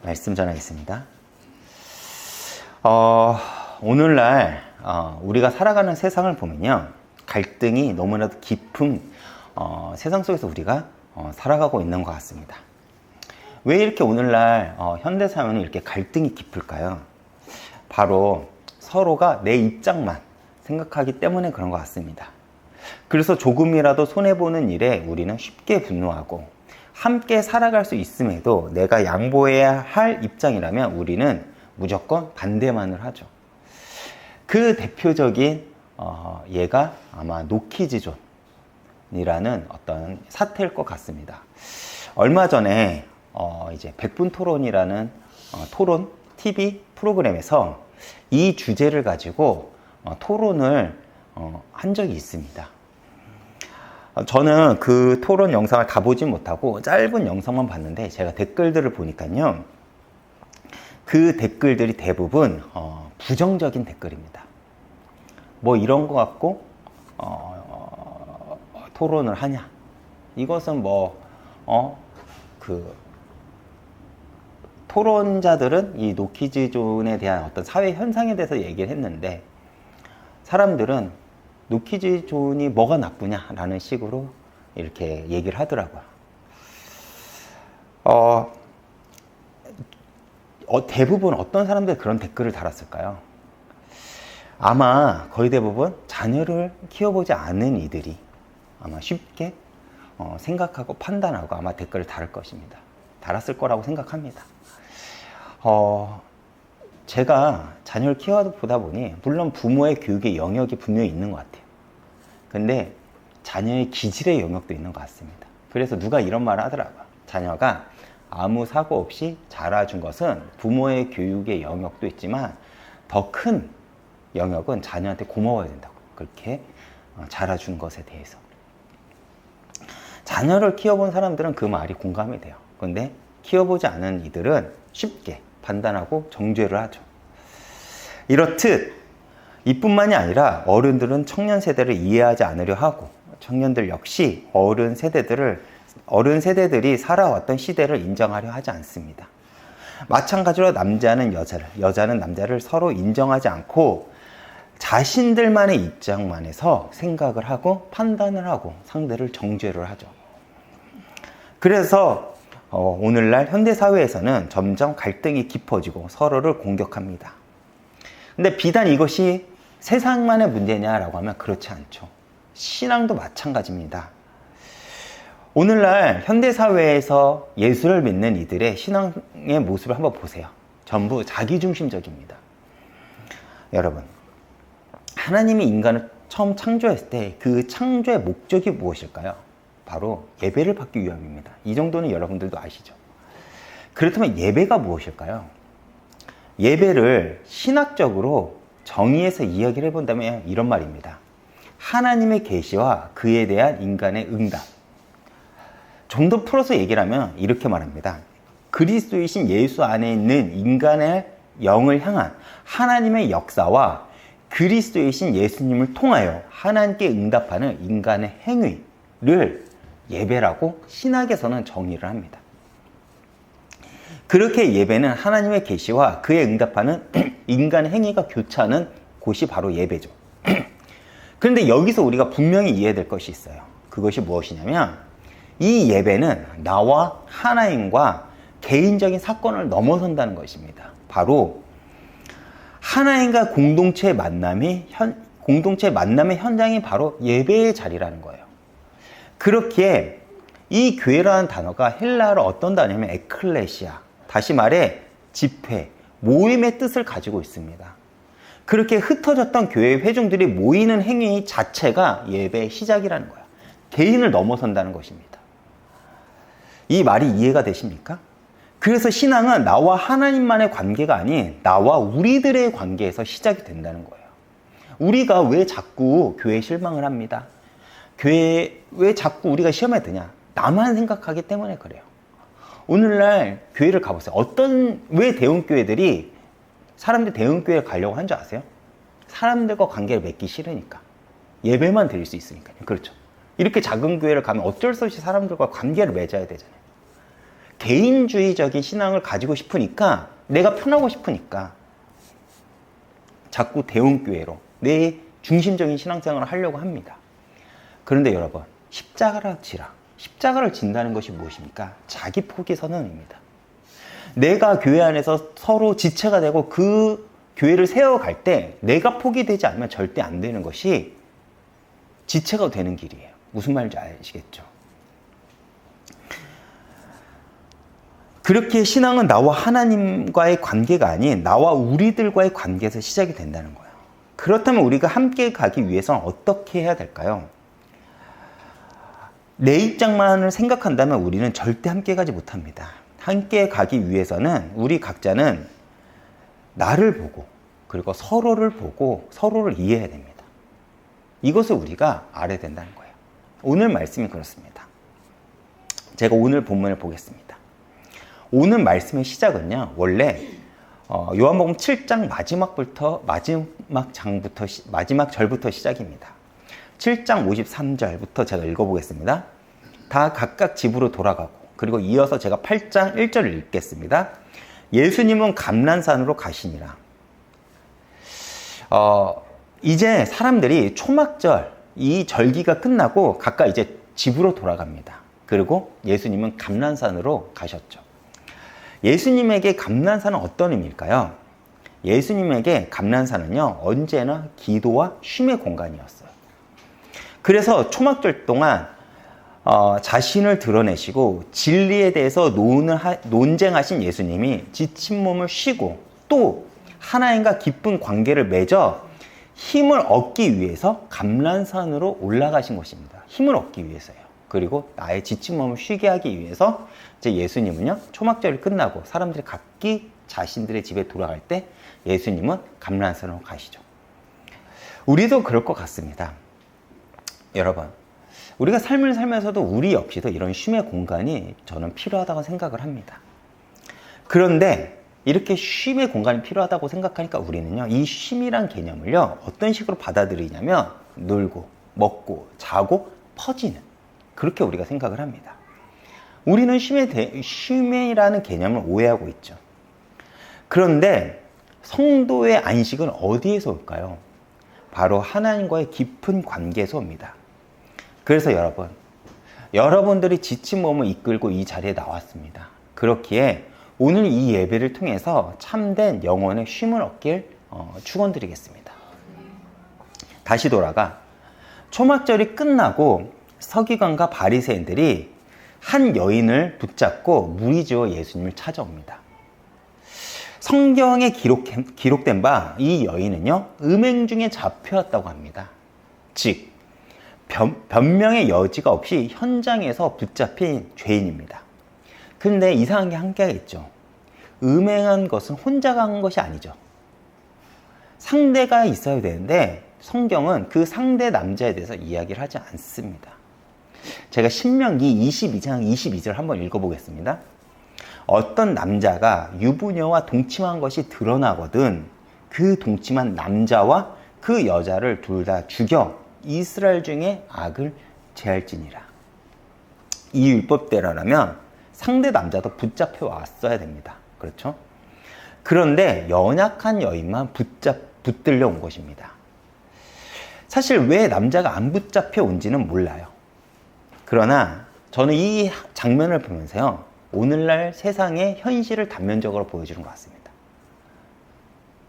말씀 전하겠습니다. 오늘날 우리가 살아가는 세상을 보면요, 갈등이 너무나도 깊은 세상 속에서 우리가 살아가고 있는 것 같습니다. 왜 이렇게 오늘날 현대사회는 이렇게 갈등이 깊을까요? 바로 서로가 내 입장만 생각하기 때문에 그런 것 같습니다. 그래서 조금이라도 손해보는 일에 우리는 쉽게 분노하고, 함께 살아갈 수 있음에도 내가 양보해야 할 입장이라면 우리는 무조건 반대만을 하죠. 그 대표적인 예가 아마 노키즈존이라는 어떤 사태일 것 같습니다. 얼마 전에 이제 100분 토론이라는 토론 TV 프로그램에서 이 주제를 가지고 토론을 한 적이 있습니다. 저는 그 토론 영상을 다 보진 못하고 짧은 영상만 봤는데, 제가 댓글들을 보니까요, 그 댓글들이 대부분 부정적인 댓글입니다. 뭐 이런 거 갖고 토론을 하냐, 이것은 토론자들은 이 노키즈존에 대한 어떤 사회 현상에 대해서 얘기를 했는데, 사람들은 노키즈존이 뭐가 나쁘냐라는 식으로 이렇게 얘기를 하더라고요. 대부분 어떤 사람들이 그런 댓글을 달았을까요? 아마 거의 대부분 자녀를 키워보지 않은 이들이 아마 쉽게 생각하고 판단하고 아마 댓글을 달을 것입니다. 달았을 거라고 생각합니다. 제가 자녀를 키워보다 보니 물론 부모의 교육의 영역이 분명히 있는 것 같아요. 근데 자녀의 기질의 영역도 있는 것 같습니다. 그래서 누가 이런 말을 하더라고요. 자녀가 아무 사고 없이 자라준 것은 부모의 교육의 영역도 있지만 더 큰 영역은 자녀한테 고마워야 된다고. 그렇게 자라준 것에 대해서. 자녀를 키워본 사람들은 그 말이 공감이 돼요. 근데 키워보지 않은 이들은 쉽게 판단하고 정죄를 하죠. 이렇듯 이뿐만이 아니라 어른들은 청년 세대를 이해하지 않으려 하고, 청년들 역시 어른 세대들이 살아왔던 시대를 인정하려 하지 않습니다. 마찬가지로 남자는 여자를, 여자는 남자를 서로 인정하지 않고 자신들만의 입장만에서 생각을 하고 판단을 하고 상대를 정죄를 하죠. 그래서 오늘날 현대사회에서는 점점 갈등이 깊어지고 서로를 공격합니다. 근데 비단 이것이 세상만의 문제냐라고 하면 그렇지 않죠. 신앙도 마찬가지입니다. 오늘날 현대사회에서 예수를 믿는 이들의 신앙의 모습을 한번 보세요. 전부 자기중심적입니다. 여러분, 하나님이 인간을 처음 창조했을 때 그 창조의 목적이 무엇일까요? 바로 예배를 받기 위함입니다. 이 정도는 여러분들도 아시죠? 그렇다면 예배가 무엇일까요? 예배를 신학적으로 정의해서 이야기를 해본다면 이런 말입니다. 하나님의 계시와 그에 대한 인간의 응답. 좀 더 풀어서 얘기를 하면 이렇게 말합니다. 그리스도이신 예수 안에 있는 인간의 영을 향한 하나님의 역사와 그리스도이신 예수님을 통하여 하나님께 응답하는 인간의 행위를 예배라고 신학에서는 정의를 합니다. 그렇게 예배는 하나님의 계시와 그에 응답하는 인간의 행위가 교차하는 곳이 바로 예배죠. 그런데 여기서 우리가 분명히 이해될 것이 있어요. 그것이 무엇이냐면, 이 예배는 나와 하나님과 개인적인 사건을 넘어선다는 것입니다. 바로 하나님과 공동체의 만남의 현장이 바로 예배의 자리라는 거예요. 그렇기에 이 교회라는 단어가 헬라어로 어떤 단어냐면 에클레시아, 다시 말해 집회, 모임의 뜻을 가지고 있습니다. 그렇게 흩어졌던 교회의 회중들이 모이는 행위 자체가 예배의 시작이라는 거예요. 개인을 넘어선다는 것입니다. 이 말이 이해가 되십니까? 그래서 신앙은 나와 하나님만의 관계가 아닌 나와 우리들의 관계에서 시작이 된다는 거예요. 우리가 왜 자꾸 교회에 실망을 합니다? 교회에 왜 자꾸 우리가 시험에 드냐? 나만 생각하기 때문에 그래요. 오늘날 교회를 가보세요. 왜 대형교회들이 사람들이 대형교회에 가려고 한 줄 아세요? 사람들과 관계를 맺기 싫으니까. 예배만 드릴 수 있으니까요. 그렇죠. 이렇게 작은 교회를 가면 어쩔 수 없이 사람들과 관계를 맺어야 되잖아요. 개인주의적인 신앙을 가지고 싶으니까, 내가 편하고 싶으니까 자꾸 대형교회로 내 중심적인 신앙생활을 하려고 합니다. 그런데 여러분, 십자가를 진다는 것이 무엇입니까? 자기 포기 선언입니다. 내가 교회 안에서 서로 지체가 되고 그 교회를 세워갈 때 내가 포기되지 않으면 절대 안 되는 것이 지체가 되는 길이에요. 무슨 말인지 아시겠죠? 그렇게 신앙은 나와 하나님과의 관계가 아닌 나와 우리들과의 관계에서 시작이 된다는 거예요. 그렇다면 우리가 함께 가기 위해서는 어떻게 해야 될까요? 내 입장만을 생각한다면 우리는 절대 함께 가지 못합니다. 함께 가기 위해서는 우리 각자는 나를 보고 그리고 서로를 보고 서로를 이해해야 됩니다. 이것을 우리가 알아야 된다는 거예요. 오늘 말씀이 그렇습니다. 제가 오늘 본문을 보겠습니다. 오늘 말씀의 시작은요, 원래 요한복음 7장 마지막 절부터 시작입니다. 7장 53절부터 제가 읽어보겠습니다. 다 각각 집으로 돌아가고, 그리고 이어서 제가 8장 1절을 읽겠습니다. 예수님은 감난산으로 가시니라. 이제 사람들이 초막절, 이 절기가 끝나고 각각 이제 집으로 돌아갑니다. 그리고 예수님은 감난산으로 가셨죠. 예수님에게 감난산은 어떤 의미일까요? 예수님에게 감난산은요, 언제나 기도와 쉼의 공간이었어요. 그래서 초막절 동안 자신을 드러내시고 진리에 대해서 논쟁하신 예수님이 지친 몸을 쉬고 또 하나님과 깊은 관계를 맺어 힘을 얻기 위해서 감난산으로 올라가신 것입니다. 힘을 얻기 위해서요. 그리고 나의 지친 몸을 쉬게 하기 위해서 이제 예수님은요, 초막절이 끝나고 사람들이 각기 자신들의 집에 돌아갈 때 예수님은 감난산으로 가시죠. 우리도 그럴 것 같습니다. 여러분, 우리가 삶을 살면서도 우리 역시도 이런 쉼의 공간이 저는 필요하다고 생각을 합니다. 그런데 이렇게 쉼의 공간이 필요하다고 생각하니까 우리는요, 이 쉼이란 개념을요, 어떤 식으로 받아들이냐면 놀고 먹고 자고 퍼지는, 그렇게 우리가 생각을 합니다. 우리는 쉼이라는 개념을 오해하고 있죠. 그런데 성도의 안식은 어디에서 올까요? 바로 하나님과의 깊은 관계에서 옵니다. 그래서 여러분들이 지친 몸을 이끌고 이 자리에 나왔습니다. 그렇기에 오늘 이 예배를 통해서 참된 영혼의 쉼을 얻길 축원드리겠습니다. 다시 돌아가 초막절이 끝나고 서기관과 바리새인들이 한 여인을 붙잡고 무리지어 예수님을 찾아옵니다. 성경에 기록된 바 이 여인은요, 음행 중에 잡혀왔다고 합니다. 즉 변명의 여지가 없이 현장에서 붙잡힌 죄인입니다. 근데 이상한 게 한 개가 있죠. 음행한 것은 혼자가 한 것이 아니죠. 상대가 있어야 되는데 성경은 그 상대 남자에 대해서 이야기를 하지 않습니다. 제가 신명기 22장 22절 한번 읽어보겠습니다. 어떤 남자가 유부녀와 동침한 것이 드러나거든 그 동침한 남자와 그 여자를 둘 다 죽여 이스라엘 중에 악을 제할지니라. 이 율법대로라면 상대 남자도 붙잡혀 왔어야 됩니다. 그렇죠? 그런데 연약한 여인만 붙들려 온 것입니다. 사실 왜 남자가 안 붙잡혀 온지는 몰라요. 그러나 저는 이 장면을 보면서요, 오늘날 세상의 현실을 단면적으로 보여주는 것 같습니다.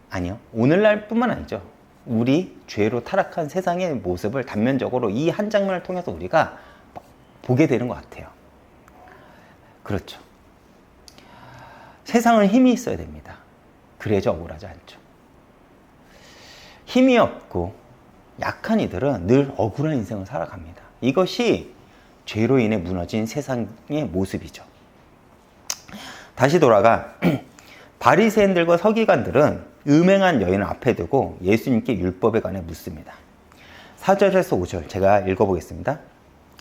아니요, 오늘날 뿐만 아니죠. 우리 죄로 타락한 세상의 모습을 단면적으로 이 한 장면을 통해서 우리가 보게 되는 것 같아요. 그렇죠. 세상은 힘이 있어야 됩니다. 그래야지 억울하지 않죠. 힘이 없고 약한 이들은 늘 억울한 인생을 살아갑니다. 이것이 죄로 인해 무너진 세상의 모습이죠. 다시 돌아가 바리새인들과 서기관들은 음행한 여인을 앞에 두고 예수님께 율법에 관해 묻습니다. 4절에서 5절 제가 읽어보겠습니다.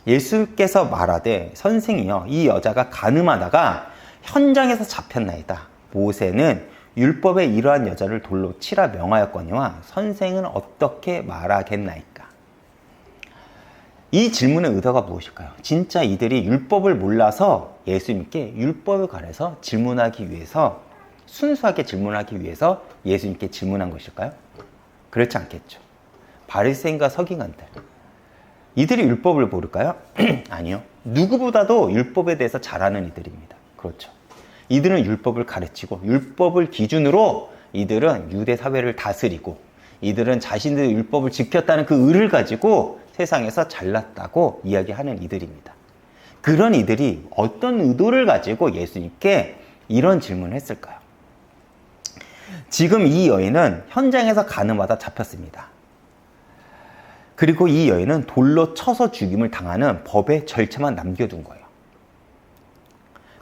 예수께서 말하되 선생이여 이 여자가 간음하다가 현장에서 잡혔나이다. 모세는 율법에 이러한 여자를 돌로 치라 명하였거니와 선생은 어떻게 말하겠나이까? 이 질문의 의도가 무엇일까요? 진짜 이들이 율법을 몰라서 예수님께 율법에 관해서 질문하기 위해서, 순수하게 질문하기 위해서 예수님께 질문한 것일까요? 그렇지 않겠죠. 바리새인과 서기관들, 이들이 율법을 모를까요? 아니요. 누구보다도 율법에 대해서 잘 아는 이들입니다. 그렇죠. 이들은 율법을 가르치고, 율법을 기준으로 이들은 유대 사회를 다스리고, 이들은 자신들의 율법을 지켰다는 그 의를 가지고 세상에서 잘났다고 이야기하는 이들입니다. 그런 이들이 어떤 의도를 가지고 예수님께 이런 질문을 했을까요? 지금 이 여인은 현장에서 가늠하다 잡혔습니다. 그리고 이 여인은 돌로 쳐서 죽임을 당하는 법의 절차만 남겨둔 거예요.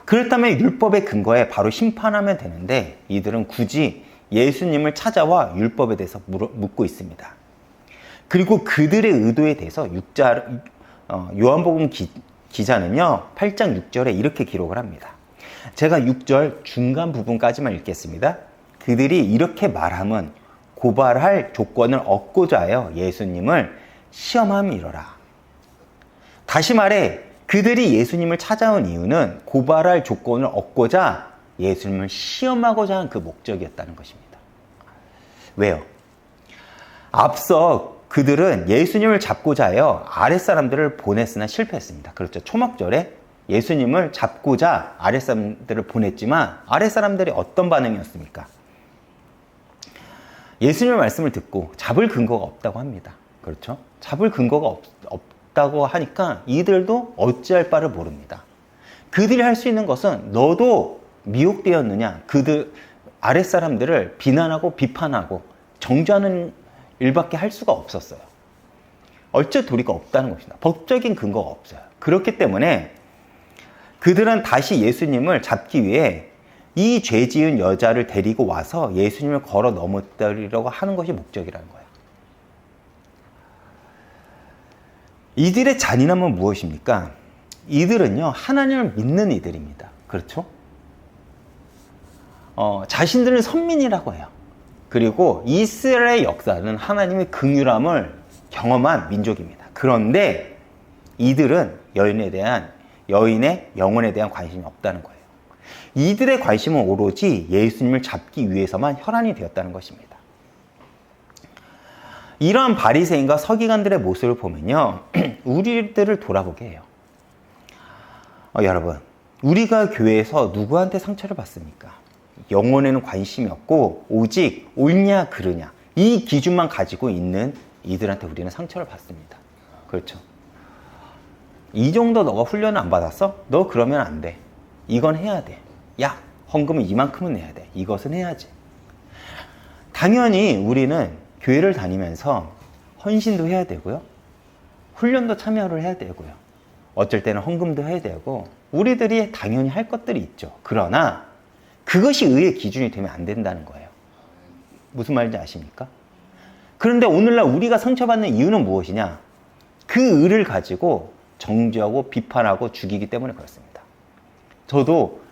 그렇다면 율법의 근거에 바로 심판하면 되는데, 이들은 굳이 예수님을 찾아와 율법에 대해서 묻고 있습니다. 그리고 그들의 의도에 대해서 요한복음 기자는요 8장 6절에 이렇게 기록을 합니다. 제가 6절 중간 부분까지만 읽겠습니다. 그들이 이렇게 말함은 고발할 조건을 얻고자 하여 예수님을 시험함이로라. 다시 말해, 그들이 예수님을 찾아온 이유는 고발할 조건을 얻고자 예수님을 시험하고자 한 그 목적이었다는 것입니다. 왜요? 앞서 그들은 예수님을 잡고자 하여 아랫사람들을 보냈으나 실패했습니다. 그렇죠. 초막절에 예수님을 잡고자 아랫사람들을 보냈지만 아랫사람들이 어떤 반응이었습니까? 예수님의 말씀을 듣고 잡을 근거가 없다고 합니다. 그렇죠. 잡을 근거가 없다고 하니까 이들도 어찌할 바를 모릅니다. 그들이 할 수 있는 것은, 너도 미혹되었느냐, 그들 아랫사람들을 비난하고 비판하고 정죄하는 일밖에 할 수가 없었어요. 어쩔 도리가 없다는 것입니다. 법적인 근거가 없어요. 그렇기 때문에 그들은 다시 예수님을 잡기 위해 이 죄 지은 여자를 데리고 와서 예수님을 걸어 넘어뜨리려고 하는 것이 목적이라는 거예요. 이들의 잔인함은 무엇입니까? 이들은요, 하나님을 믿는 이들입니다. 그렇죠? 자신들은 선민이라고 해요. 그리고 이스라엘의 역사는 하나님의 긍휼함을 경험한 민족입니다. 그런데 이들은 여인의 영혼에 대한 관심이 없다는 거예요. 이들의 관심은 오로지 예수님을 잡기 위해서만 혈안이 되었다는 것입니다. 이러한 바리새인과 서기관들의 모습을 보면요, 우리들을 돌아보게 해요. 여러분, 우리가 교회에서 누구한테 상처를 받습니까? 영혼에는 관심이 없고 오직 옳냐 그르냐 이 기준만 가지고 있는 이들한테 우리는 상처를 받습니다. 그렇죠. 이 정도 너가 훈련을 안 받았어? 너 그러면 안 돼. 이건 해야 돼. 야, 헌금은 이만큼은 내야 돼. 이것은 해야지. 당연히 우리는 교회를 다니면서 헌신도 해야 되고요, 훈련도 참여를 해야 되고요, 어쩔 때는 헌금도 해야 되고, 우리들이 당연히 할 것들이 있죠. 그러나 그것이 의의 기준이 되면 안 된다는 거예요. 무슨 말인지 아십니까? 그런데 오늘날 우리가 상처받는 이유는 무엇이냐? 그 의를 가지고 정죄하고 비판하고 죽이기 때문에 그렇습니다. 저도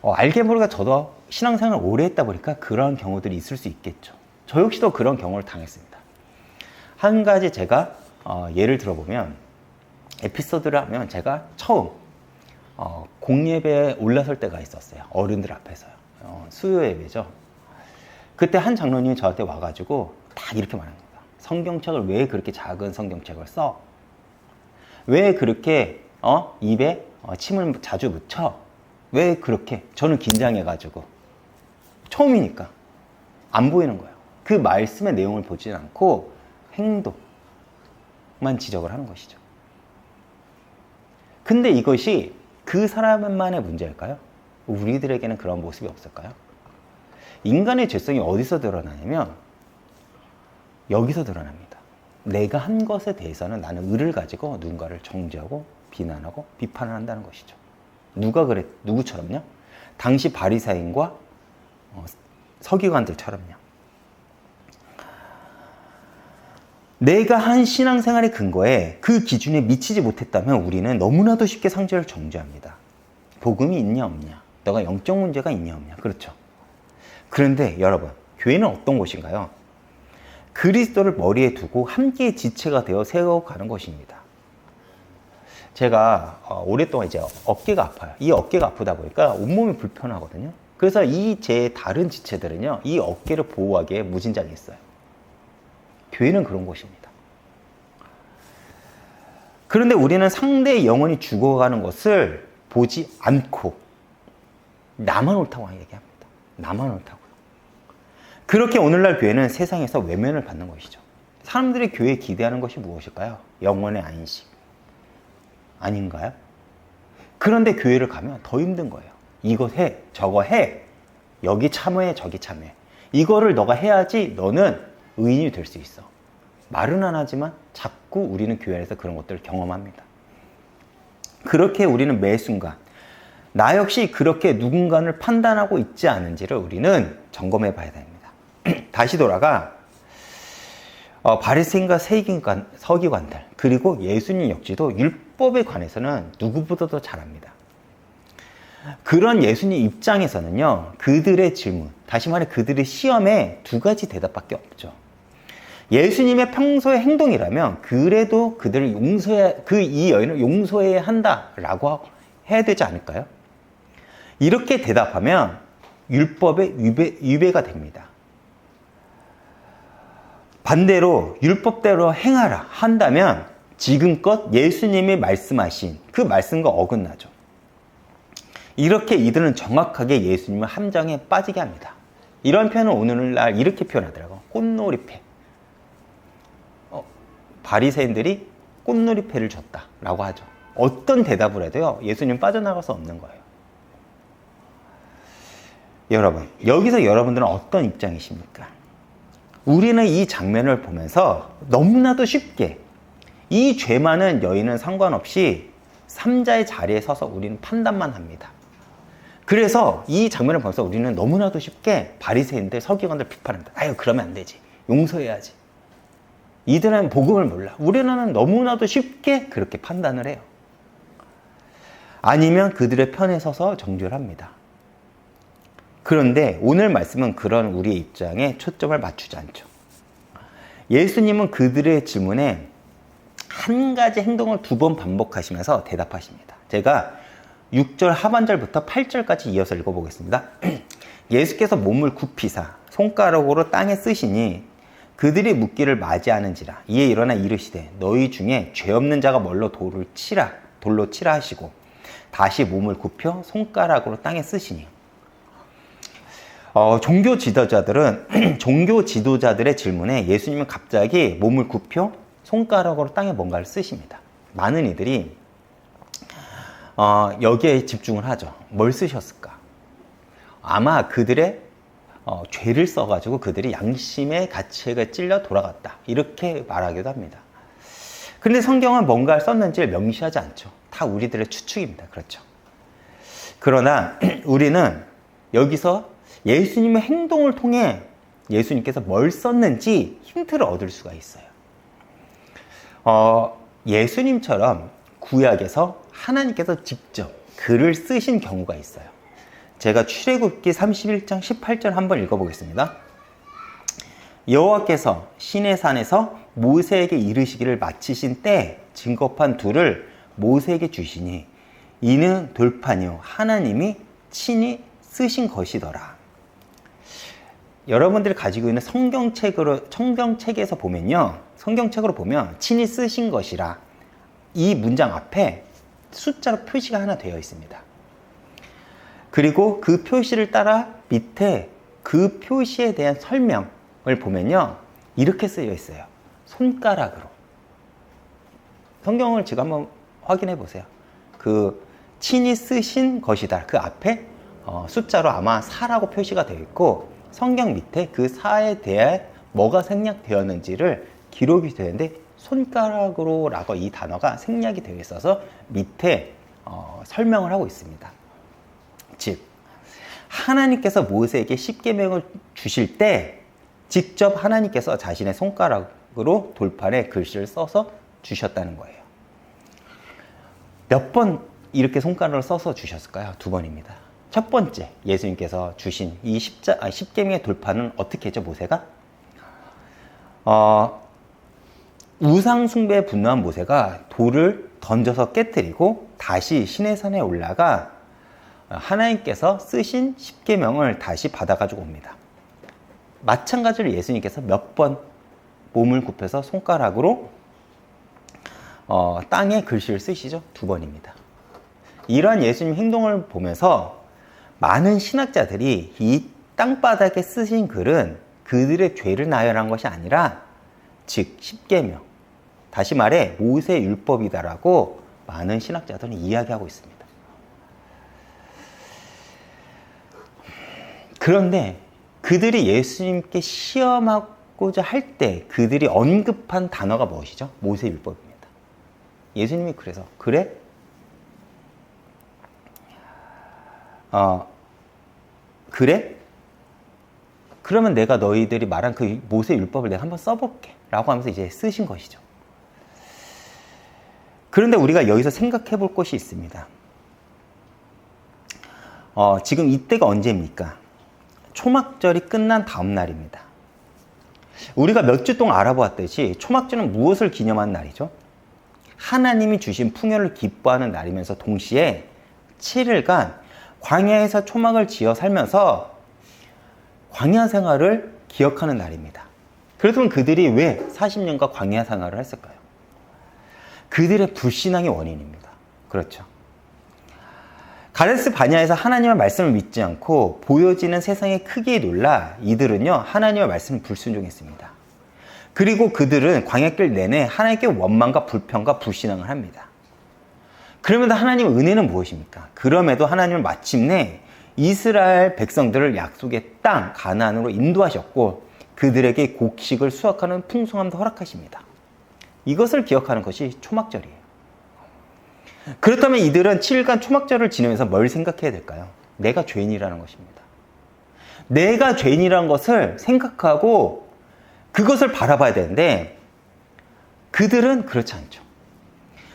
알게 모르게 저도 신앙생활을 오래 했다 보니까 그런 경우들이 있을 수 있겠죠. 저 역시도 그런 경우를 당했습니다. 한 가지 제가 예를 들어보면, 에피소드를 하면, 제가 처음 공예배에 올라설 때가 있었어요. 어른들 앞에서요. 수요 예배죠. 그때 한 장로님이 저한테 와가지고 다 이렇게 말합니다. 성경책을 왜 그렇게 작은 성경책을 써? 왜 그렇게 입에 침을 자주 묻혀? 왜 그렇게? 저는 긴장해가지고, 처음이니까 안 보이는 거예요. 그 말씀의 내용을 보지 않고 행동만 지적을 하는 것이죠. 근데 이것이 그 사람만의 문제일까요? 우리들에게는 그런 모습이 없을까요? 인간의 죄성이 어디서 드러나냐면 여기서 드러납니다. 내가 한 것에 대해서는 나는 의를 가지고 누군가를 정죄하고 비난하고 비판을 한다는 것이죠. 누구처럼요? 당시 바리새인과 서기관들처럼요. 내가 한 신앙생활의 근거에 그 기준에 미치지 못했다면 우리는 너무나도 쉽게 상처를 정죄합니다. 복음이 있냐 없냐, 너가 영적 문제가 있냐 없냐. 그렇죠. 그런데 여러분, 교회는 어떤 곳인가요? 그리스도를 머리에 두고 함께 지체가 되어 세워가는 것입니다. 제가 오랫동안 이제 어깨가 아파요. 이 어깨가 아프다 보니까 온몸이 불편하거든요. 그래서 이 제 다른 지체들은요, 이 어깨를 보호하기에 무진장했어요. 교회는 그런 곳입니다. 그런데 우리는 상대의 영혼이 죽어가는 것을 보지 않고 나만 옳다고 얘기합니다. 나만 옳다고요. 그렇게 오늘날 교회는 세상에서 외면을 받는 것이죠. 사람들이 교회에 기대하는 것이 무엇일까요? 영혼의 안식. 아닌가요? 그런데 교회를 가면 더 힘든 거예요. 이것 해, 저거 해. 여기 참여해, 저기 참여해. 이거를 너가 해야지 너는 의인이 될 수 있어. 말은 안 하지만 자꾸 우리는 교회 안에서 그런 것들을 경험합니다. 그렇게 우리는 매 순간 나 역시 그렇게 누군가를 판단하고 있지 않은지를 우리는 점검해 봐야 됩니다. 다시 돌아가 바리새인과 서기관들 그리고 예수님 역시도 율법에 관해서는 누구보다도 잘합니다. 그런 예수님 입장에서는요, 그들의 질문, 다시 말해 그들의 시험에 두 가지 대답밖에 없죠. 예수님의 평소의 행동이라면 그래도 그들을 이 여인을 용서해야 한다라고 해야 되지 않을까요? 이렇게 대답하면 율법의 위배가 됩니다. 반대로 율법대로 행하라 한다면 지금껏 예수님이 말씀하신 그 말씀과 어긋나죠. 이렇게 이들은 정확하게 예수님을 함정에 빠지게 합니다. 이런 표현을 오늘날 이렇게 표현하더라고요. 꽃놀이패. 바리새인들이 꽃놀이패를 줬다라고 하죠. 어떤 대답을 해도요, 예수님 빠져나갈 수 없는 거예요. 여러분, 여기서 여러분들은 어떤 입장이십니까? 우리는 이 장면을 보면서 너무나도 쉽게 이 죄 많은 여인은 상관없이 삼자의 자리에 서서 우리는 판단만 합니다. 그래서 이 장면을 보면서 우리는 너무나도 쉽게 바리새인들, 서기관들 비판합니다. 아유, 그러면 안 되지. 용서해야지. 이들은 복음을 몰라. 우리는 너무나도 쉽게 그렇게 판단을 해요. 아니면 그들의 편에 서서 정죄합니다. 그런데 오늘 말씀은 그런 우리의 입장에 초점을 맞추지 않죠. 예수님은 그들의 질문에 한 가지 행동을 두 번 반복하시면서 대답하십니다. 제가 6절 하반절부터 8절까지 이어서 읽어보겠습니다. 예수께서 몸을 굽히사 손가락으로 땅에 쓰시니 그들이 묻기를 맞이하는지라. 이에 일어나 이르시되 너희 중에 죄 없는 자가 먼저 돌로 치라 하시고 다시 몸을 굽혀 손가락으로 땅에 쓰시니. 종교 지도자들의 질문에 예수님은 갑자기 몸을 굽혀 손가락으로 땅에 뭔가를 쓰십니다. 많은 이들이 여기에 집중을 하죠. 뭘 쓰셨을까? 아마 그들의 죄를 써가지고 그들이 양심의 가책에 찔려 돌아갔다. 이렇게 말하기도 합니다. 그런데 성경은 뭔가를 썼는지를 명시하지 않죠. 다 우리들의 추측입니다. 그렇죠. 그러나 우리는 여기서 예수님의 행동을 통해 예수님께서 뭘 썼는지 힌트를 얻을 수가 있어요. 예수님처럼 구약에서 하나님께서 직접 글을 쓰신 경우가 있어요. 제가 출애굽기 31장 18절 한번 읽어보겠습니다. 여호와께서 시내산에서 모세에게 이르시기를 마치신 때 증거판 둘을 모세에게 주시니 이는 돌판이요 하나님이 친히 쓰신 것이더라. 여러분들이 가지고 있는 성경책에서 보면요, 성경책으로 보면 친히 쓰신 것이라 이 문장 앞에 숫자로 표시가 하나 되어 있습니다. 그리고 그 표시를 따라 밑에 그 표시에 대한 설명을 보면요, 이렇게 쓰여 있어요. 손가락으로. 성경을 지금 한번 확인해 보세요. 그 친히 쓰신 것이다. 그 앞에 숫자로 아마 4라고 표시가 되어 있고 성경 밑에 그 4에 대해 뭐가 생략되었는지를 기록이 되는데 손가락으로 라고 이 단어가 생략이 되어 있어서 밑에 설명을 하고 있습니다. 즉 하나님께서 모세에게 십계명을 주실 때 직접 하나님께서 자신의 손가락으로 돌판에 글씨를 써서 주셨다는 거예요. 몇 번 이렇게 손가락을 써서 주셨을까요? 2번입니다. 첫 번째, 예수님께서 주신 이 십계명의 돌판은 어떻게 했죠, 모세가? 우상 숭배에 분노한 모세가 돌을 던져서 깨뜨리고 다시 시내산에 올라가 하나님께서 쓰신 십계명을 다시 받아가지고 옵니다. 마찬가지로 예수님께서 몇 번 몸을 굽혀서 손가락으로 땅에 글씨를 쓰시죠? 2번입니다. 이러한 예수님 행동을 보면서 많은 신학자들이 이 땅바닥에 쓰신 글은 그들의 죄를 나열한 것이 아니라 즉 십계명, 다시 말해 모세 율법이다라고 많은 신학자들은 이야기하고 있습니다. 그런데 그들이 예수님께 시험하고자 할 때 그들이 언급한 단어가 무엇이죠? 모세 율법입니다. 예수님이 그래서 그래? 그래? 그러면 내가 너희들이 말한 그 모세 율법을 내가 한번 써볼게 라고 하면서 이제 쓰신 것이죠. 그런데 우리가 여기서 생각해 볼 것이 있습니다. 지금 이때가 언제입니까? 초막절이 끝난 다음 날입니다. 우리가 몇 주 동안 알아보았듯이 초막절은 무엇을 기념하는 날이죠? 하나님이 주신 풍요를 기뻐하는 날이면서 동시에 7일간 광야에서 초막을 지어 살면서 광야 생활을 기억하는 날입니다. 그렇다면 그들이 왜 40년간 광야 생활을 했을까요? 그들의 불신앙의 원인입니다. 그렇죠. 가데스 바냐에서 하나님의 말씀을 믿지 않고 보여지는 세상의 크기에 놀라 이들은요 하나님의 말씀을 불순종했습니다. 그리고 그들은 광야길 내내 하나님께 원망과 불평과 불신앙을 합니다. 그러면서 하나님의 은혜는 무엇입니까? 그럼에도 하나님은 마침내 이스라엘 백성들을 약속의 땅 가나안으로 인도하셨고 그들에게 곡식을 수확하는 풍성함도 허락하십니다. 이것을 기억하는 것이 초막절이에요. 그렇다면 이들은 7일간 초막절을 지내면서 뭘 생각해야 될까요? 내가 죄인이라는 것입니다. 내가 죄인이라는 것을 생각하고 그것을 바라봐야 되는데 그들은 그렇지 않죠.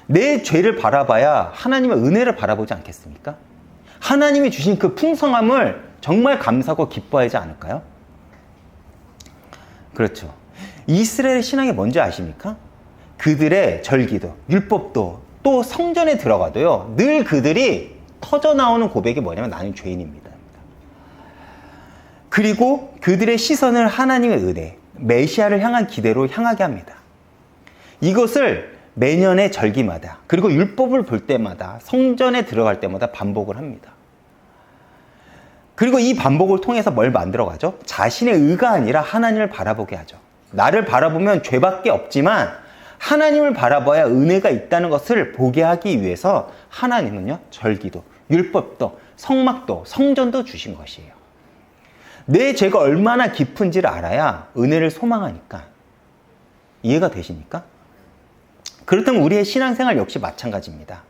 내 죄를 바라봐야 하나님의 은혜를 바라보지 않겠습니까? 하나님이 주신 그 풍성함을 정말 감사하고 기뻐하지 않을까요? 그렇죠. 이스라엘의 신앙이 뭔지 아십니까? 그들의 절기도, 율법도, 또 성전에 들어가도요, 늘 그들이 터져나오는 고백이 뭐냐면 나는 죄인입니다. 그리고 그들의 시선을 하나님의 은혜, 메시아를 향한 기대로 향하게 합니다. 이것을 매년의 절기마다, 그리고 율법을 볼 때마다, 성전에 들어갈 때마다 반복을 합니다. 그리고 이 반복을 통해서 뭘 만들어가죠? 자신의 의가 아니라 하나님을 바라보게 하죠. 나를 바라보면 죄밖에 없지만 하나님을 바라봐야 은혜가 있다는 것을 보게 하기 위해서 하나님은요, 절기도, 율법도, 성막도, 성전도 주신 것이에요. 내 죄가 얼마나 깊은지를 알아야 은혜를 소망하니까. 이해가 되십니까? 그렇다면 우리의 신앙생활 역시 마찬가지입니다.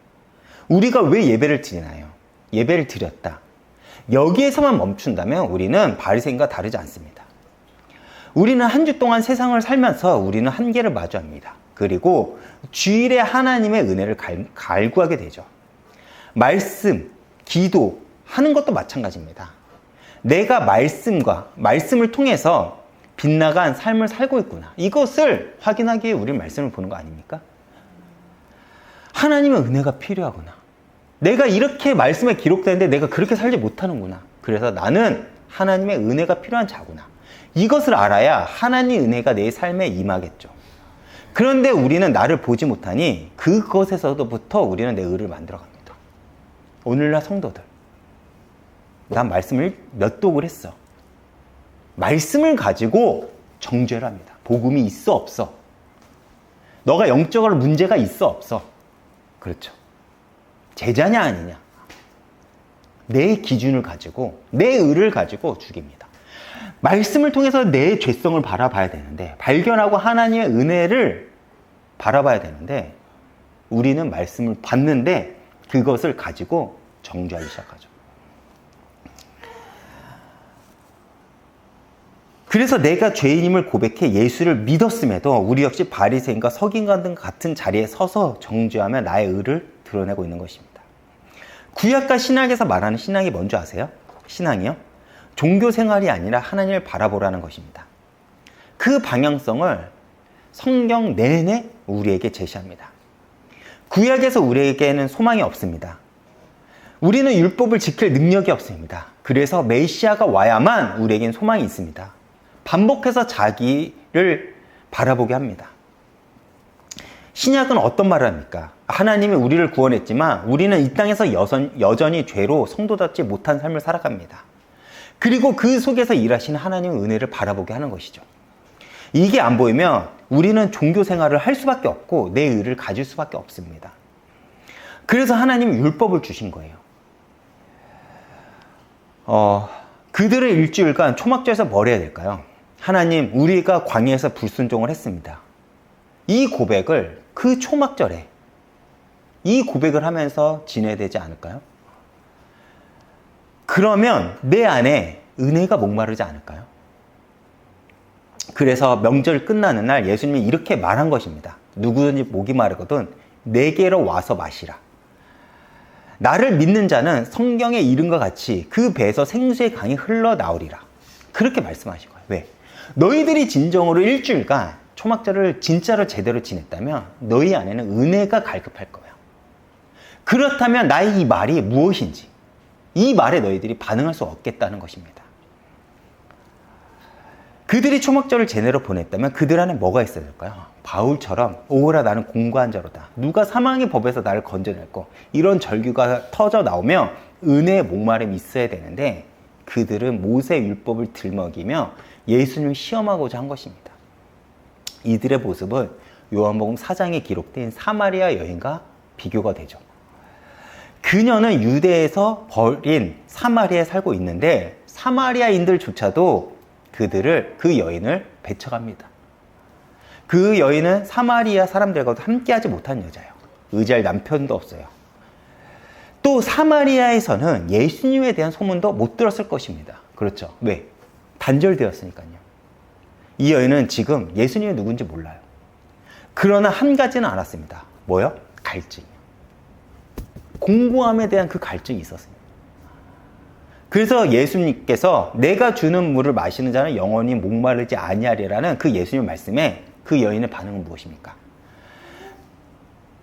우리가 왜 예배를 드리나요? 예배를 드렸다. 여기에서만 멈춘다면 우리는 바리새인과 다르지 않습니다. 우리는 한 주 동안 세상을 살면서 우리는 한계를 마주합니다. 그리고 주일에 하나님의 은혜를 갈구하게 되죠. 말씀, 기도 하는 것도 마찬가지입니다. 내가 말씀을 통해서 빗나간 삶을 살고 있구나. 이것을 확인하기 위해 우리는 말씀을 보는 거 아닙니까? 하나님의 은혜가 필요하구나. 내가 이렇게 말씀에 기록되는데 내가 그렇게 살지 못하는구나. 그래서 나는 하나님의 은혜가 필요한 자구나. 이것을 알아야 하나님의 은혜가 내 삶에 임하겠죠. 그런데 우리는 나를 보지 못하니 그것에서부터 우리는 내 의를 만들어갑니다. 오늘날 성도들, 난 말씀을 몇 독을 했어. 말씀을 가지고 정죄를 합니다. 복음이 있어 없어. 너가 영적으로 문제가 있어 없어. 그렇죠. 제자냐 아니냐. 내 기준을 가지고 내 의를 가지고 죽입니다. 말씀을 통해서 내 죄성을 바라봐야 되는데, 발견하고 하나님의 은혜를 바라봐야 되는데, 우리는 말씀을 받는데 그것을 가지고 정죄하기 시작하죠. 그래서 내가 죄인임을 고백해 예수를 믿었음에도 우리 역시 바리새인과 서기관 등 같은 자리에 서서 정죄하며 나의 의를 드러내고 있는 것입니다. 구약과 신약에서 말하는 신앙이 뭔지 아세요? 신앙이요? 종교 생활이 아니라 하나님을 바라보라는 것입니다. 그 방향성을 성경 내내 우리에게 제시합니다. 구약에서 우리에게는 소망이 없습니다. 우리는 율법을 지킬 능력이 없습니다. 그래서 메시아가 와야만 우리에겐 소망이 있습니다. 반복해서 자기를 바라보게 합니다. 신약은 어떤 말을 합니까? 하나님이 우리를 구원했지만 우리는 이 땅에서 여전히 죄로 성도답지 못한 삶을 살아갑니다. 그리고 그 속에서 일하시는 하나님의 은혜를 바라보게 하는 것이죠. 이게 안 보이면 우리는 종교 생활을 할 수밖에 없고 내 의를 가질 수밖에 없습니다. 그래서 하나님이 율법을 주신 거예요. 그들의 일주일간 초막절에서 뭘 해야 될까요? 하나님, 우리가 광야에서 불순종을 했습니다. 이 고백을 그 초막절에 이 고백을 하면서 지내야 되지 않을까요? 그러면 내 안에 은혜가 목마르지 않을까요? 그래서 명절 끝나는 날 예수님이 이렇게 말한 것입니다. 누구든지 목이 마르거든 내게로 와서 마시라. 나를 믿는 자는 성경에 이른과 같이 그 배에서 생수의 강이 흘러나오리라. 그렇게 말씀하신 거예요. 왜? 너희들이 진정으로 일주일간 초막절을 진짜로 제대로 지냈다면 너희 안에는 은혜가 갈급할 거야. 그렇다면 나의 이 말이 무엇인지 이 말에 너희들이 반응할 수 없겠다는 것입니다. 그들이 초막절을 제대로 보냈다면 그들 안에 뭐가 있어야 될까요? 바울처럼 오라 나는 공고한 자로다. 누가 사망의 법에서 나를 건져냈고 이런 절규가 터져 나오며 은혜의 목마름이 있어야 되는데 그들은 모세의 율법을 들먹이며 예수님을 시험하고자 한 것입니다. 이들의 모습은 요한복음 4장에 기록된 사마리아 여인과 비교가 되죠. 그녀는 유대에서 버린 사마리아에 살고 있는데 사마리아인들조차도 그 여인을 배척합니다. 그 여인은 사마리아 사람들과도 함께하지 못한 여자예요. 의지할 남편도 없어요. 또 사마리아에서는 예수님에 대한 소문도 못 들었을 것입니다. 그렇죠. 왜? 단절되었으니까요. 이 여인은 지금 예수님이 누군지 몰라요. 그러나 한 가지는 알았습니다. 뭐요? 갈증이요. 공고함에 대한 그 갈증이 있었습니다. 그래서 예수님께서 내가 주는 물을 마시는 자는 영원히 목마르지 아니하리라는 그 예수님 말씀에 그 여인의 반응은 무엇입니까?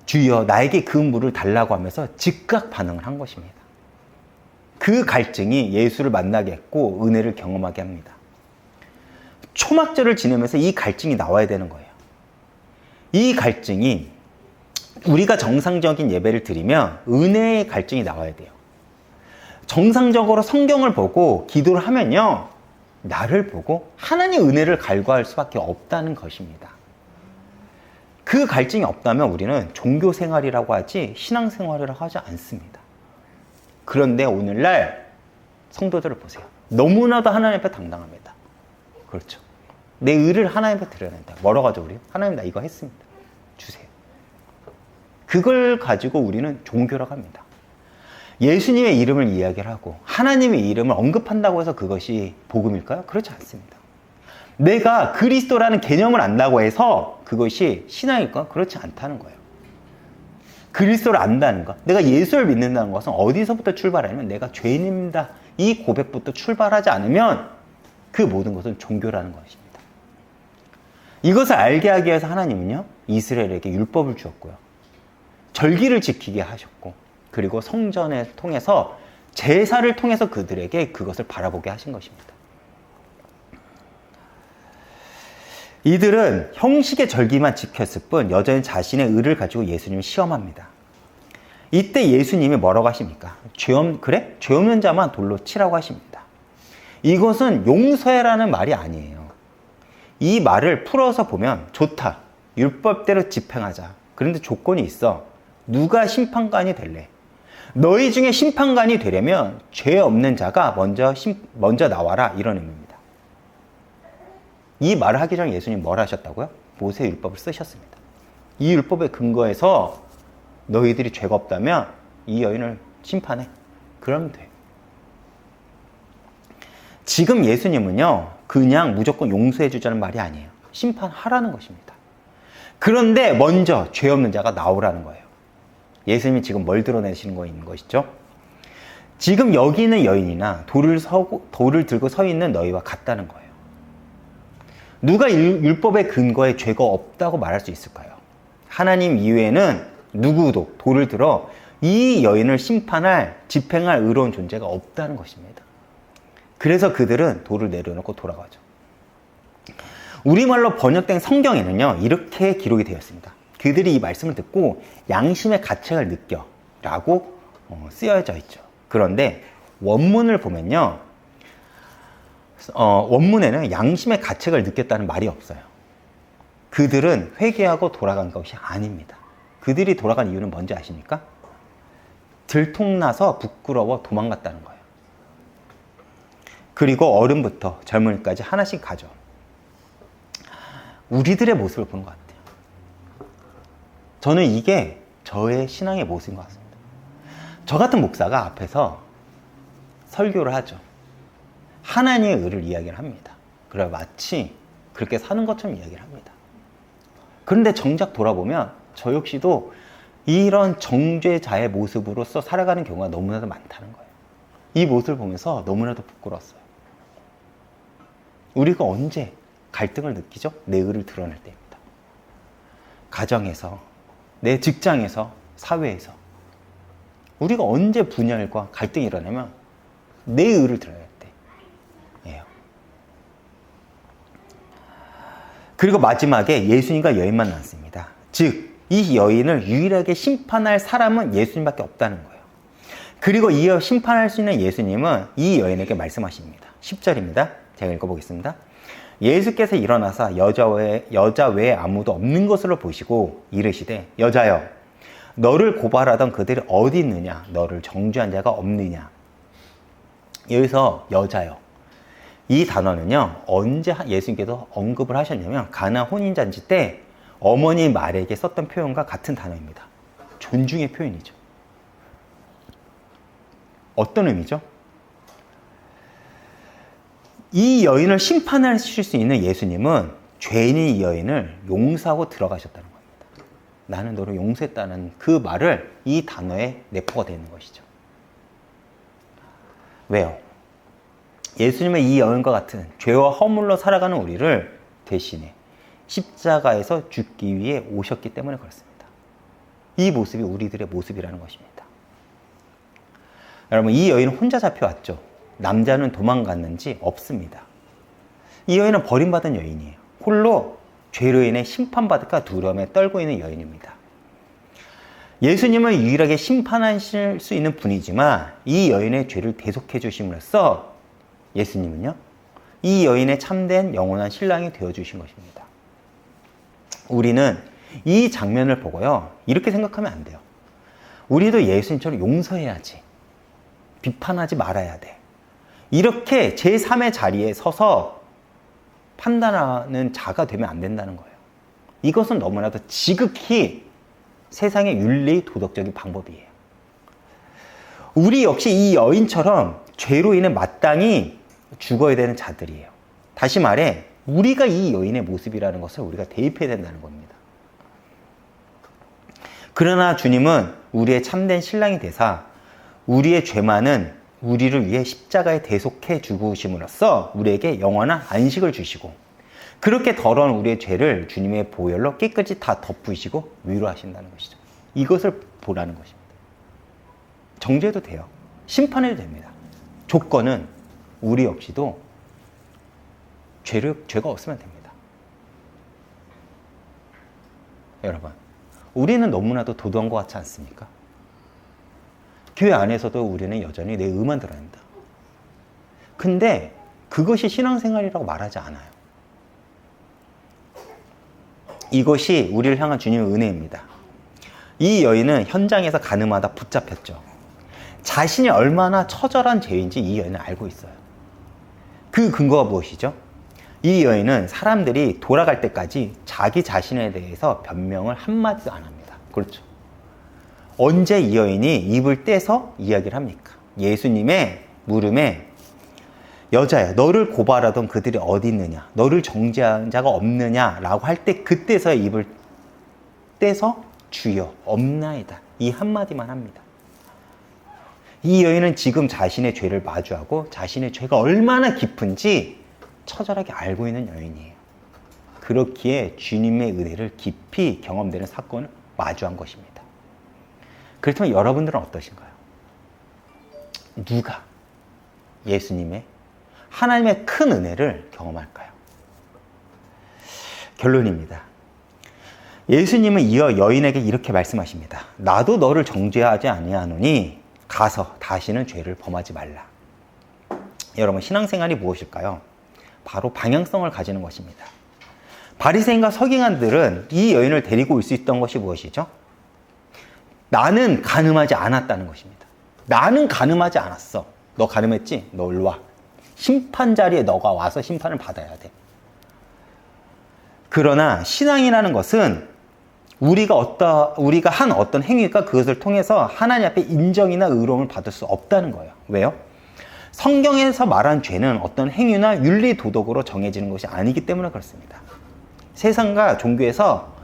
주여 나에게 그 물을 달라고 하면서 즉각 반응을 한 것입니다. 그 갈증이 예수를 만나게 했고 은혜를 경험하게 합니다. 초막절을 지내면서 이 갈증이 나와야 되는 거예요. 이 갈증이 우리가 정상적인 예배를 드리면 은혜의 갈증이 나와야 돼요. 정상적으로 성경을 보고 기도를 하면요, 나를 보고 하나님 은혜를 갈구할 수밖에 없다는 것입니다. 그 갈증이 없다면 우리는 종교 생활이라고 하지 신앙 생활이라고 하지 않습니다. 그런데 오늘날 성도들을 보세요. 너무나도 하나님 앞에 당당합니다. 그렇죠. 내 의를 하나님 앞에 드려야 된다. 뭐라고 하죠 우리? 하나님 나 이거 했습니다. 주세요. 그걸 가지고 우리는 종교라고 합니다. 예수님의 이름을 이야기를 하고 하나님의 이름을 언급한다고 해서 그것이 복음일까요? 그렇지 않습니다. 내가 그리스도라는 개념을 안다고 해서 그것이 신앙일까? 그렇지 않다는 거예요. 그리스도를 안다는 것, 내가 예수를 믿는다는 것은 어디서부터 출발하냐면 내가 죄인입니다. 이 고백부터 출발하지 않으면 그 모든 것은 종교라는 것입니다. 이것을 알게 하기 위해서 하나님은요, 이스라엘에게 율법을 주었고요. 절기를 지키게 하셨고 그리고 성전을 통해서 제사를 통해서 그들에게 그것을 바라보게 하신 것입니다. 이들은 형식의 절기만 지켰을 뿐 여전히 자신의 의를 가지고 예수님을 시험합니다. 이때 예수님이 뭐라고 하십니까? 죄 없는 자만 돌로 치라고 하십니다. 이것은 용서해라는 말이 아니에요. 이 말을 풀어서 보면 좋다. 율법대로 집행하자. 그런데 조건이 있어. 누가 심판관이 될래? 너희 중에 심판관이 되려면 죄 없는 자가 먼저 나와라. 이런 의미입니다. 이 말을 하기 전에 예수님 뭘 하셨다고요? 모세의 율법을 쓰셨습니다. 이 율법에 근거해서 너희들이 죄가 없다면 이 여인을 심판해. 그러면 돼. 지금 예수님은요, 그냥 무조건 용서해 주자는 말이 아니에요. 심판하라는 것입니다. 그런데 먼저 죄 없는 자가 나오라는 거예요. 예수님이 지금 뭘 드러내시는 거 있는 것이죠? 지금 여기 있는 여인이나 돌을 들고 서 있는 너희와 같다는 거예요. 누가 율법의 근거에 죄가 없다고 말할 수 있을까요? 하나님 이외에는 누구도 돌을 들어 이 여인을 심판할, 집행할 의로운 존재가 없다는 것입니다. 그래서 그들은 돌을 내려놓고 돌아가죠. 우리말로 번역된 성경에는요, 이렇게 기록이 되어 있습니다. 그들이 이 말씀을 듣고 양심의 가책을 느껴 라고 쓰여져 있죠. 그런데 원문을 보면요, 원문에는 양심의 가책을 느꼈다는 말이 없어요. 그들은 회개하고 돌아간 것이 아닙니다. 그들이 돌아간 이유는 뭔지 아십니까? 들통나서 부끄러워 도망갔다는 거예요. 그리고 어른부터 젊은이까지 하나씩 가죠. 우리들의 모습을 보는 것 같아요. 저는 이게 저의 신앙의 모습인 것 같습니다. 저 같은 목사가 앞에서 설교를 하죠. 하나님의 의를 이야기를 합니다. 그래 마치 그렇게 사는 것처럼 이야기를 합니다. 그런데 정작 돌아보면 저 역시도 이런 정죄자의 모습으로서 살아가는 경우가 너무나도 많다는 거예요. 이 모습을 보면서 너무나도 부끄러웠어요. 우리가 언제 갈등을 느끼죠? 내 의를 드러낼 때입니다. 가정에서, 내 직장에서, 사회에서. 우리가 언제 분열과 갈등이 일어나면 내 의를 드러낼 때예요. 그리고 마지막에 예수님과 여인만 남습니다. 즉, 이 여인을 유일하게 심판할 사람은 예수님밖에 없다는 거예요. 그리고 이어 심판할 수 있는 예수님은 이 여인에게 말씀하십니다. 10절입니다. 제가 읽어보겠습니다. 예수께서 일어나사 여자 외에 아무도 없는 것으로 보시고 이르시되 여자여 너를 고발하던 그들이 어디 있느냐 너를 정죄한 자가 없느냐. 여기서 여자여, 이 단어는요 언제 예수님께서 언급을 하셨냐면 가나 혼인잔치 때 어머니 말에게 썼던 표현과 같은 단어입니다. 존중의 표현이죠. 어떤 의미죠? 이 여인을 심판하실 수 있는 예수님은 죄인인 이 여인을 용서하고 들어가셨다는 겁니다. 나는 너를 용서했다는 그 말을 이 단어에 내포가 되는 것이죠. 왜요? 예수님은 이 여인과 같은 죄와 허물로 살아가는 우리를 대신에 십자가에서 죽기 위해 오셨기 때문에 그렇습니다. 이 모습이 우리들의 모습이라는 것입니다. 여러분, 이 여인은 혼자 잡혀왔죠. 남자는 도망갔는지 없습니다. 이 여인은 버림받은 여인이에요. 홀로 죄로 인해 심판받을까 두려움에 떨고 있는 여인입니다. 예수님은 유일하게 심판하실 수 있는 분이지만 이 여인의 죄를 대속해 주심으로써 예수님은요, 이 여인의 참된 영원한 신랑이 되어주신 것입니다. 우리는 이 장면을 보고요, 이렇게 생각하면 안 돼요. 우리도 예수님처럼 용서해야지, 비판하지 말아야 돼, 이렇게 제3의 자리에 서서 판단하는 자가 되면 안 된다는 거예요. 이것은 너무나도 지극히 세상의 윤리 도덕적인 방법이에요. 우리 역시 이 여인처럼 죄로 인해 마땅히 죽어야 되는 자들이에요. 다시 말해 우리가 이 여인의 모습이라는 것을 우리가 대입해야 된다는 겁니다. 그러나 주님은 우리의 참된 신랑이 되사 우리의 죄만은 우리를 위해 십자가에 대속해 죽으심으로써 우리에게 영원한 안식을 주시고 그렇게 더러운 우리의 죄를 주님의 보혈로 깨끗이 다 덮으시고 위로하신다는 것이죠. 이것을 보라는 것입니다. 정죄도 돼요. 심판해도 됩니다. 조건은 우리 없이도 죄가 없으면 됩니다. 여러분, 우리는 너무나도 도도한 것 같지 않습니까? 교회 안에서도 우리는 여전히 내 의만 드러낸다. 근데 그것이 신앙생활이라고 말하지 않아요. 이것이 우리를 향한 주님의 은혜입니다. 이 여인은 현장에서 가늠하다 붙잡혔죠. 자신이 얼마나 처절한 죄인지 이 여인은 알고 있어요. 그 근거가 무엇이죠? 이 여인은 사람들이 돌아갈 때까지 자기 자신에 대해서 변명을 한마디도 안 합니다. 그렇죠. 언제 이 여인이 입을 떼서 이야기를 합니까? 예수님의 물음에 여자야, 너를 고발하던 그들이 어디 있느냐? 너를 정죄한 자가 없느냐? 라고 할 때 그때서야 입을 떼서 주여, 없나이다. 이 한마디만 합니다. 이 여인은 지금 자신의 죄를 마주하고 자신의 죄가 얼마나 깊은지 처절하게 알고 있는 여인이에요. 그렇기에 주님의 은혜를 깊이 경험되는 사건을 마주한 것입니다. 그렇다면 여러분들은 어떠신가요? 누가 예수님의 하나님의 큰 은혜를 경험할까요? 결론입니다. 예수님은 이어 여인에게 이렇게 말씀하십니다. 나도 너를 정죄하지 아니하노니 가서 다시는 죄를 범하지 말라. 여러분, 신앙생활이 무엇일까요? 바로 방향성을 가지는 것입니다. 바리새인과 서기관들은 이 여인을 데리고 올 수 있던 것이 무엇이죠? 나는 간음하지 않았다는 것입니다. 나는 간음하지 않았어. 너 간음했지? 너 일로 와. 심판 자리에 너가 와서 심판을 받아야 돼. 그러나 신앙이라는 것은 우리가 한 어떤 행위가 그것을 통해서 하나님 앞에 인정이나 의로움을 받을 수 없다는 거예요. 왜요? 성경에서 말한 죄는 어떤 행위나 윤리 도덕으로 정해지는 것이 아니기 때문에 그렇습니다. 세상과 종교에서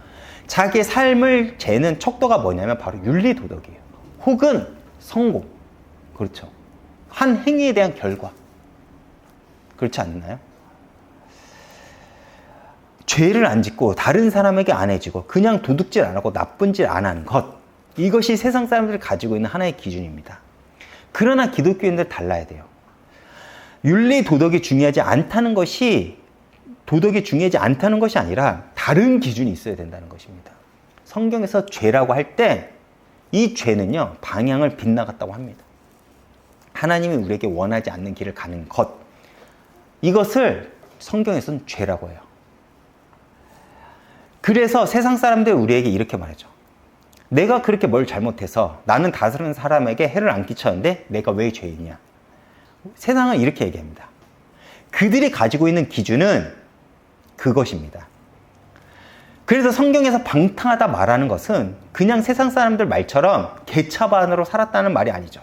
자기의 삶을 재는 척도가 뭐냐면 바로 윤리 도덕이에요. 혹은 성공. 그렇죠. 한 행위에 대한 결과. 그렇지 않나요? 죄를 안 짓고 다른 사람에게 안 해지고 그냥 도둑질 안 하고 나쁜 짓 안 하는 것. 이것이 세상 사람들이 가지고 있는 하나의 기준입니다. 그러나 기독교인들 달라야 돼요. 윤리 도덕이 중요하지 않다는 것이 아니라 다른 기준이 있어야 된다는 것입니다. 성경에서 죄라고 할 때 이 죄는요, 방향을 빗나갔다고 합니다. 하나님이 우리에게 원하지 않는 길을 가는 것. 이것을 성경에서는 죄라고 해요. 그래서 세상 사람들이 우리에게 이렇게 말하죠. 내가 그렇게 뭘 잘못해서 나는 다른 사람에게 해를 안 끼쳤는데 내가 왜 죄이냐. 세상은 이렇게 얘기합니다. 그들이 가지고 있는 기준은 그것입니다. 그래서 성경에서 방탕하다 말하는 것은 그냥 세상 사람들 말처럼 개차반으로 살았다는 말이 아니죠.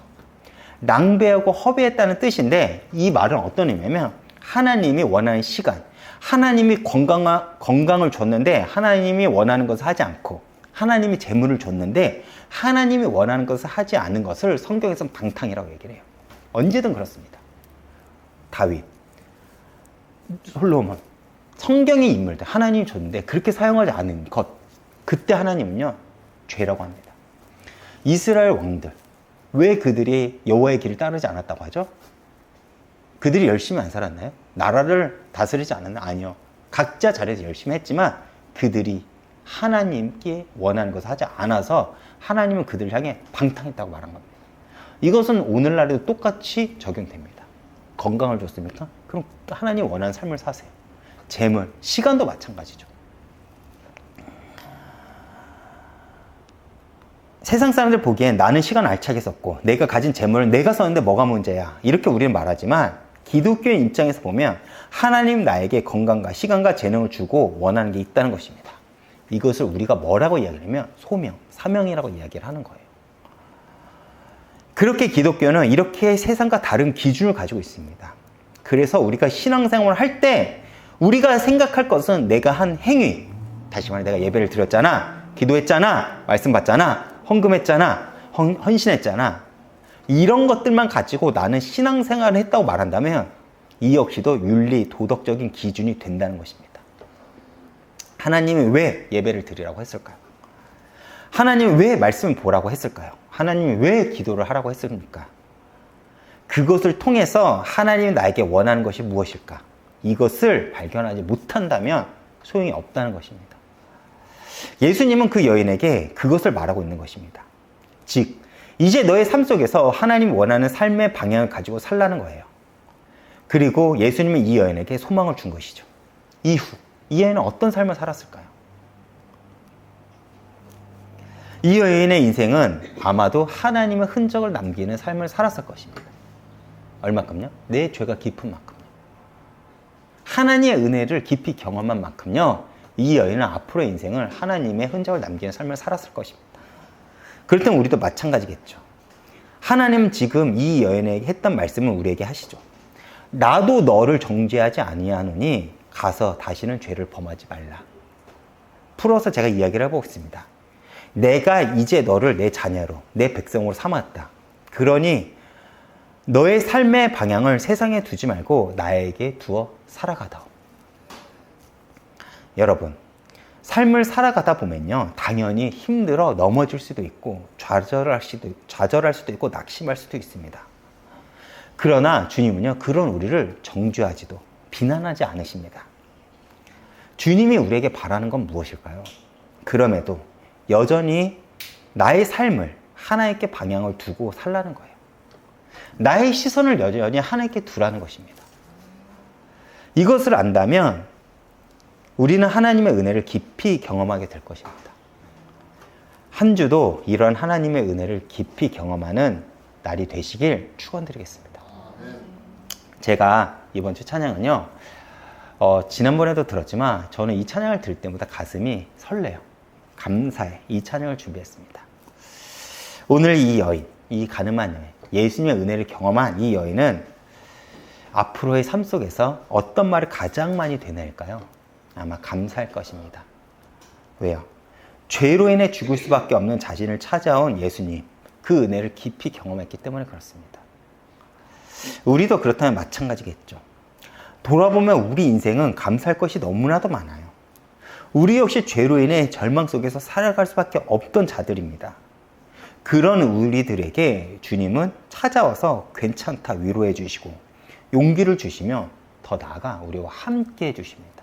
낭비하고 허비했다는 뜻인데 이 말은 어떤 의미냐면 하나님이 원하는 시간, 하나님이 건강을 줬는데 하나님이 원하는 것을 하지 않고 하나님이 재물을 줬는데 하나님이 원하는 것을 하지 않은 것을 성경에서는 방탕이라고 얘기를 해요. 언제든 그렇습니다. 다윗, 솔로몬, 성경의 인물들 하나님이 줬는데 그렇게 사용하지 않은 것, 그때 하나님은요 죄라고 합니다. 이스라엘 왕들, 왜 그들이 여호와의 길을 따르지 않았다고 하죠? 그들이 열심히 안 살았나요? 나라를 다스리지 않았나? 아니요. 각자 자리에서 열심히 했지만 그들이 하나님께 원하는 것을 하지 않아서 하나님은 그들을 향해 방탕했다고 말한 겁니다. 이것은 오늘날에도 똑같이 적용됩니다. 건강을 줬습니까? 그럼 하나님 원하는 삶을 사세요. 재물, 시간도 마찬가지죠. 세상 사람들 보기엔 나는 시간 알차게 썼고 내가 가진 재물을 내가 썼는데 뭐가 문제야, 이렇게 우리는 말하지만 기독교인 입장에서 보면 하나님 나에게 건강과 시간과 재능을 주고 원하는 게 있다는 것입니다. 이것을 우리가 뭐라고 이야기하냐면 소명, 사명이라고 이야기를 하는 거예요. 그렇게 기독교는 이렇게 세상과 다른 기준을 가지고 있습니다. 그래서 우리가 신앙생활을 할 때 우리가 생각할 것은 내가 한 행위, 다시 말해 내가 예배를 드렸잖아, 기도했잖아, 말씀 받잖아, 헌금했잖아, 헌신했잖아, 이런 것들만 가지고 나는 신앙생활을 했다고 말한다면 이 역시도 윤리, 도덕적인 기준이 된다는 것입니다. 하나님이 왜 예배를 드리라고 했을까요? 하나님이 왜 말씀을 보라고 했을까요? 하나님이 왜 기도를 하라고 했습니까? 그것을 통해서 하나님이 나에게 원하는 것이 무엇일까? 이것을 발견하지 못한다면 소용이 없다는 것입니다. 예수님은 그 여인에게 그것을 말하고 있는 것입니다. 즉, 이제 너의 삶 속에서 하나님이 원하는 삶의 방향을 가지고 살라는 거예요. 그리고 예수님은 이 여인에게 소망을 준 것이죠. 이후 이 여인은 어떤 삶을 살았을까요? 이 여인의 인생은 아마도 하나님의 흔적을 남기는 삶을 살았을 것입니다. 얼마큼요? 내 죄가 깊은 만큼요. 하나님의 은혜를 깊이 경험한 만큼요, 이 여인은 앞으로의 인생을 하나님의 흔적을 남기는 삶을 살았을 것입니다. 그럴 땐 우리도 마찬가지겠죠. 하나님은 지금 이 여인에게 했던 말씀을 우리에게 하시죠. 나도 너를 정죄하지 아니하노니 가서 다시는 죄를 범하지 말라. 풀어서 제가 이야기를 해보겠습니다. 내가 이제 너를 내 자녀로, 내 백성으로 삼았다. 그러니 너의 삶의 방향을 세상에 두지 말고 나에게 두어 살아가다오. 여러분, 삶을 살아가다 보면요, 당연히 힘들어 넘어질 수도 있고 좌절할 수도 있고 낙심할 수도 있습니다. 그러나 주님은요, 그런 우리를 정죄하지도 비난하지 않으십니다. 주님이 우리에게 바라는 건 무엇일까요? 그럼에도 여전히 나의 삶을 하나님께 방향을 두고 살라는 거예요. 나의 시선을 여전히 하나님께 두라는 것입니다. 이것을 안다면 우리는 하나님의 은혜를 깊이 경험하게 될 것입니다. 한 주도 이런 하나님의 은혜를 깊이 경험하는 날이 되시길 축원드리겠습니다. 제가 이번 주 찬양은요, 지난번에도 들었지만 저는 이 찬양을 들을 때마다 가슴이 설레요. 감사해. 이 찬양을 준비했습니다. 오늘 이 여인, 이 가늠한 여인, 예수님의 은혜를 경험한 이 여인은 앞으로의 삶 속에서 어떤 말을 가장 많이 되뇌일까요? 아마 감사할 것입니다. 왜요? 죄로 인해 죽을 수밖에 없는 자신을 찾아온 예수님, 그 은혜를 깊이 경험했기 때문에 그렇습니다. 우리도 그렇다면 마찬가지겠죠. 돌아보면 우리 인생은 감사할 것이 너무나도 많아요. 우리 역시 죄로 인해 절망 속에서 살아갈 수밖에 없던 자들입니다. 그런 우리들에게 주님은 찾아와서 괜찮다 위로해 주시고 용기를 주시며 더 나아가 우리와 함께 해주십니다.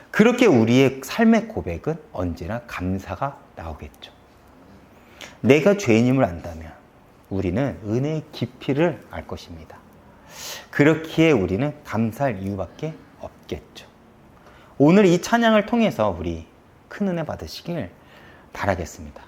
그렇게 우리의 삶의 고백은 언제나 감사가 나오겠죠. 내가 죄인임을 안다면 우리는 은혜의 깊이를 알 것입니다. 그렇기에 우리는 감사할 이유밖에 없겠죠. 오늘 이 찬양을 통해서 우리 큰 은혜 받으시길 바라겠습니다.